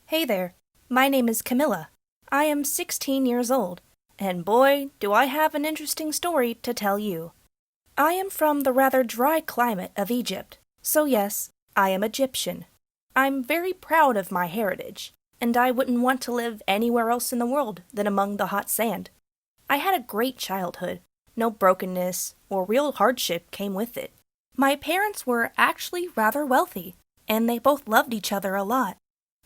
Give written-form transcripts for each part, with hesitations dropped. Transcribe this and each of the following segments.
Hey there, my name is Camilla. I am 16 years old, and boy, do I have an interesting story to tell you. I am from the rather dry climate of Egypt, so yes, I am Egyptian. I'm very proud of my heritage, and I wouldn't want to live anywhere else in the world than among the hot sand. I had a great childhood. No brokenness or real hardship came with it. My parents were actually rather wealthy, and they both loved each other a lot.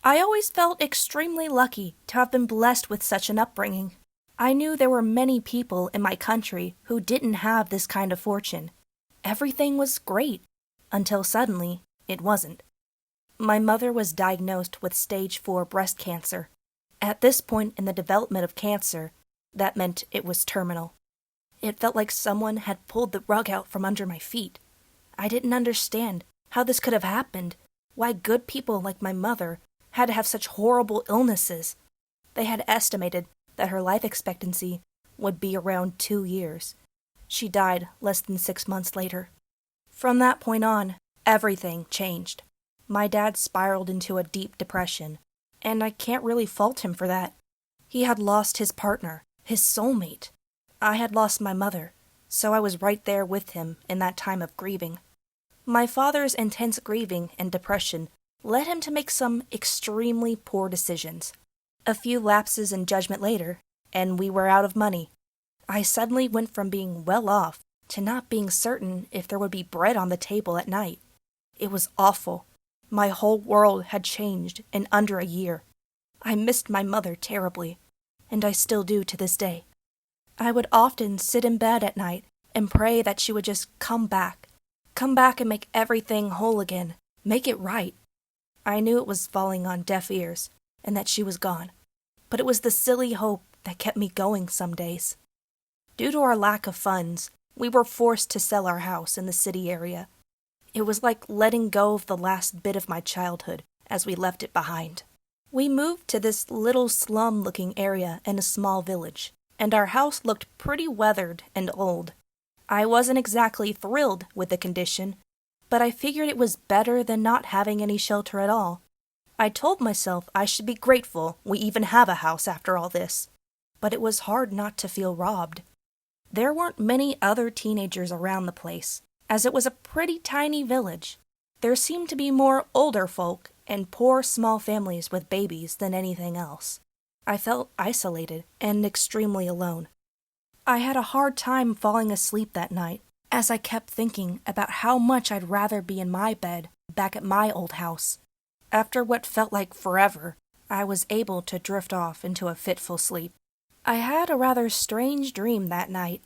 I always felt extremely lucky to have been blessed with such an upbringing. I knew there were many people in my country who didn't have this kind of fortune. Everything was great, until suddenly it wasn't. My mother was diagnosed with stage 4 breast cancer. At this point in the development of cancer, that meant it was terminal. It felt like someone had pulled the rug out from under my feet. I didn't understand how this could have happened, why good people like my mother had to have such horrible illnesses. They had estimated that her life expectancy would be around 2 years. She died less than 6 months later. From that point on, everything changed. My dad spiraled into a deep depression, and I can't really fault him for that. He had lost his partner, his soulmate. I had lost my mother, so I was right there with him in that time of grieving. My father's intense grieving and depression led him to make some extremely poor decisions. A few lapses in judgment later, and we were out of money. I suddenly went from being well off to not being certain if there would be bread on the table at night. It was awful. My whole world had changed in under a year. I missed my mother terribly, and I still do to this day. I would often sit in bed at night and pray that she would just come back and make everything whole again, make it right. I knew it was falling on deaf ears, and that she was gone, but it was the silly hope that kept me going some days. Due to our lack of funds, we were forced to sell our house in the city area. It was like letting go of the last bit of my childhood as we left it behind. We moved to this little slum-looking area in a small village, and our house looked pretty weathered and old. I wasn't exactly thrilled with the condition, but I figured it was better than not having any shelter at all. I told myself I should be grateful we even have a house after all this, but it was hard not to feel robbed. There weren't many other teenagers around the place, as it was a pretty tiny village. There seemed to be more older folk and poor small families with babies than anything else. I felt isolated and extremely alone. I had a hard time falling asleep that night, as I kept thinking about how much I'd rather be in my bed back at my old house. After what felt like forever, I was able to drift off into a fitful sleep. I had a rather strange dream that night.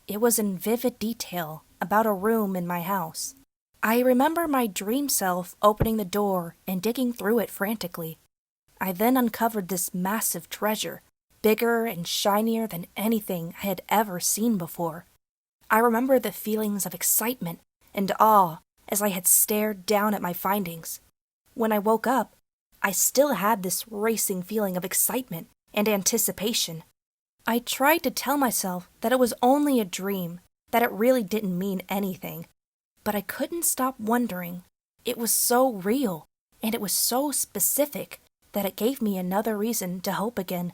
It was in vivid detail about a room in my house. I remember my dream self opening the door and digging through it frantically. I then uncovered this massive treasure, bigger and shinier than anything I had ever seen before. I remember the feelings of excitement and awe as I had stared down at my findings. When I woke up, I still had this racing feeling of excitement and anticipation. I tried to tell myself that it was only a dream, that it really didn't mean anything, but I couldn't stop wondering. It was so real, and it was so specific that it gave me another reason to hope again.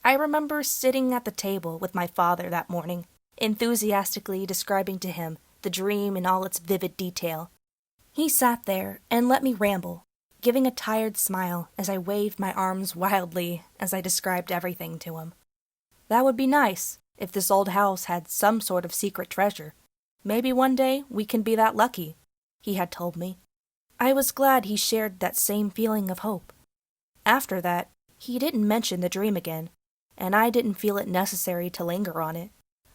I remember sitting at the table with my father that morning, enthusiastically describing to him the dream in all its vivid detail. He sat there and let me ramble, giving a tired smile as I waved my arms wildly as I described everything to him. That would be nice, if this old house had some sort of secret treasure. Maybe one day we can be that lucky, he had told me. I was glad he shared that same feeling of hope. After that, he didn't mention the dream again, and I didn't feel it necessary to linger on it.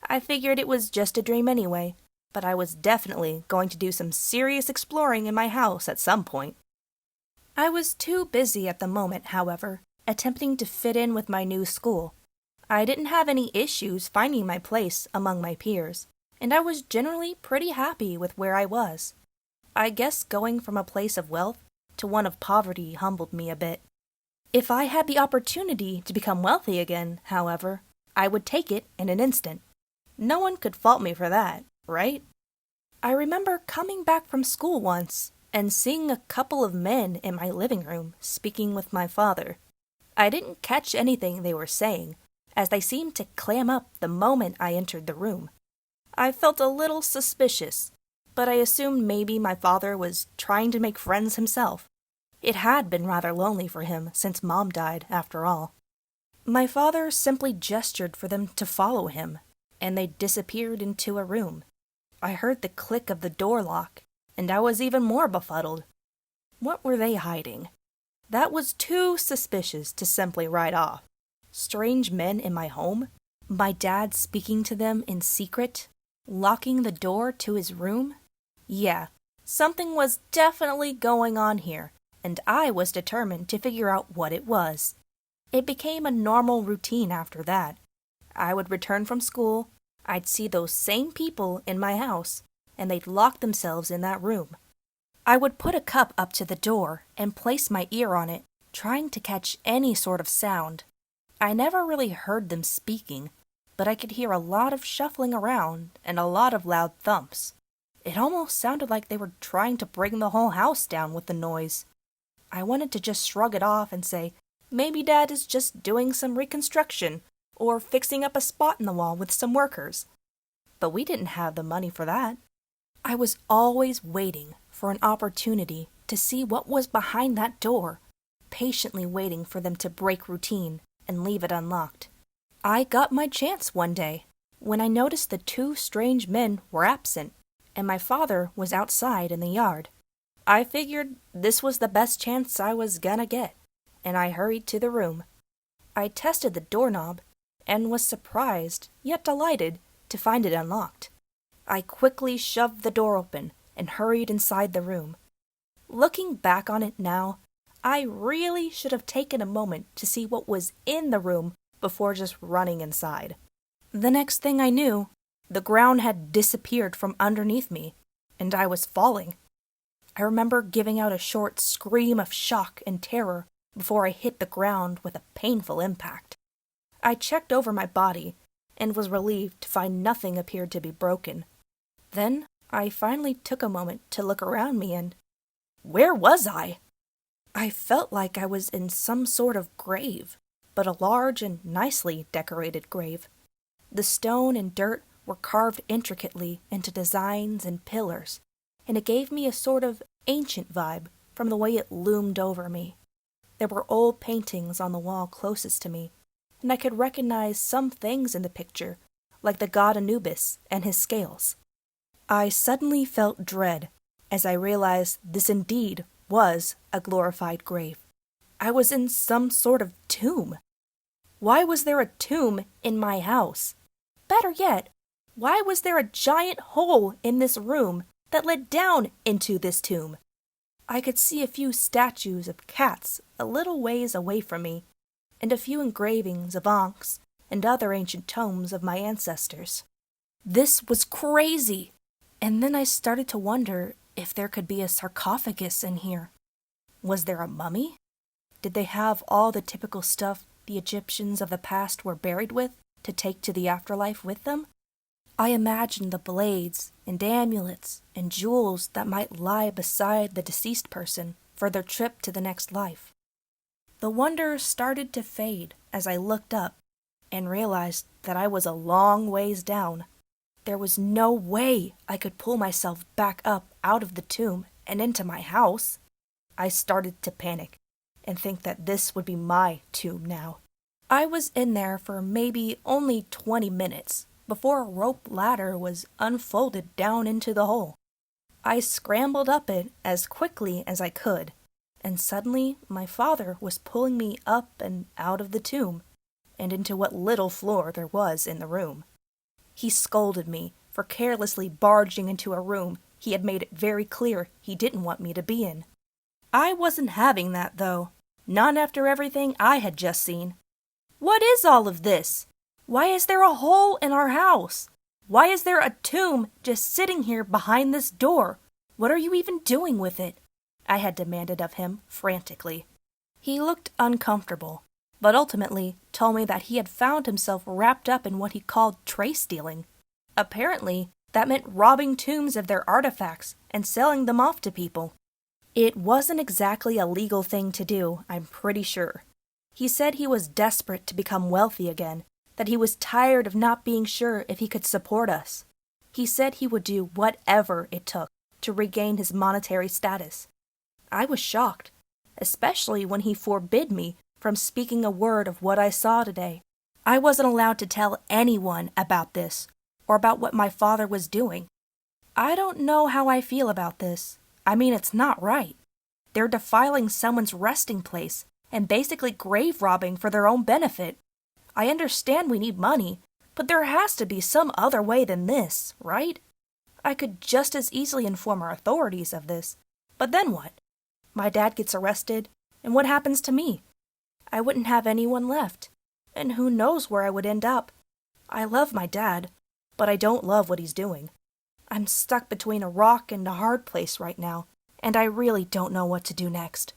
I figured it was just a dream anyway, but I was definitely going to do some serious exploring in my house at some point. I was too busy at the moment, however, attempting to fit in with my new school. I didn't have any issues finding my place among my peers, and I was generally pretty happy with where I was. I guess going from a place of wealth to one of poverty humbled me a bit. If I had the opportunity to become wealthy again, however, I would take it in an instant. No one could fault me for that, right? I remember coming back from school once and seeing a couple of men in my living room speaking with my father. I didn't catch anything they were saying, as they seemed to clam up the moment I entered the room. I felt a little suspicious, but I assumed maybe my father was trying to make friends himself. It had been rather lonely for him since Mom died, after all. My father simply gestured for them to follow him, and they disappeared into a room. I heard the click of the door lock, and I was even more befuddled. What were they hiding? That was too suspicious to simply write off. Strange men in my home? My dad speaking to them in secret? Locking the door to his room? Yeah, something was definitely going on here, and I was determined to figure out what it was. It became a normal routine after that. I would return from school, I'd see those same people in my house, and they'd lock themselves in that room. I would put a cup up to the door and place my ear on it, trying to catch any sort of sound. I never really heard them speaking, but I could hear a lot of shuffling around and a lot of loud thumps. It almost sounded like they were trying to bring the whole house down with the noise. I wanted to just shrug it off and say, maybe Dad is just doing some reconstruction or fixing up a spot in the wall with some workers. But we didn't have the money for that. I was always waiting for an opportunity to see what was behind that door, patiently waiting for them to break routine and leave it unlocked. I got my chance one day when I noticed the two strange men were absent and my father was outside in the yard. I figured this was the best chance I was gonna get, and I hurried to the room. I tested the doorknob and was surprised, yet delighted, to find it unlocked. I quickly shoved the door open and hurried inside the room. Looking back on it now, I really should have taken a moment to see what was in the room before just running inside. The next thing I knew, the ground had disappeared from underneath me, and I was falling. I remember giving out a short scream of shock and terror before I hit the ground with a painful impact. I checked over my body and was relieved to find nothing appeared to be broken. Then I finally took a moment to look around me and... where was I? I felt like I was in some sort of grave, but a large and nicely decorated grave. The stone and dirt were carved intricately into designs and pillars, and it gave me a sort of ancient vibe from the way it loomed over me. There were old paintings on the wall closest to me, and I could recognize some things in the picture, like the god Anubis and his scales. I suddenly felt dread as I realized this indeed was a glorified grave. I was in some sort of tomb. Why was there a tomb in my house? Better yet, why was there a giant hole in this room that led down into this tomb? I could see a few statues of cats a little ways away from me, and a few engravings of ankhs and other ancient tomes of my ancestors. This was crazy, and then I started to wonder if there could be a sarcophagus in here. Was there a mummy? Did they have all the typical stuff the Egyptians of the past were buried with to take to the afterlife with them? I imagined the blades and amulets and jewels that might lie beside the deceased person for their trip to the next life. The wonder started to fade as I looked up and realized that I was a long ways down. There was no way I could pull myself back up out of the tomb and into my house. I started to panic and think that this would be my tomb now. I was in there for maybe only 20 minutes before a rope ladder was unfolded down into the hole. I scrambled up it as quickly as I could, and suddenly my father was pulling me up and out of the tomb, and into what little floor there was in the room. He scolded me for carelessly barging into a room he had made it very clear he didn't want me to be in. I wasn't having that, though. Not after everything I had just seen. What is all of this? Why is there a hole in our house? Why is there a tomb just sitting here behind this door? What are you even doing with it? I had demanded of him frantically. He looked uncomfortable, but ultimately told me that he had found himself wrapped up in what he called tray stealing. Apparently, that meant robbing tombs of their artifacts and selling them off to people. It wasn't exactly a legal thing to do, I'm pretty sure. He said he was desperate to become wealthy again, that he was tired of not being sure if he could support us. He said he would do whatever it took to regain his monetary status. I was shocked, especially when he forbid me from speaking a word of what I saw today. I wasn't allowed to tell anyone about this, or about what my father was doing. I don't know how I feel about this. I mean, it's not right. They're defiling someone's resting place and basically grave robbing for their own benefit. I understand we need money, but there has to be some other way than this, right? I could just as easily inform our authorities of this. But then what? My dad gets arrested, and what happens to me? I wouldn't have anyone left, and who knows where I would end up. I love my dad, but I don't love what he's doing. I'm stuck between a rock and a hard place right now, and I really don't know what to do next.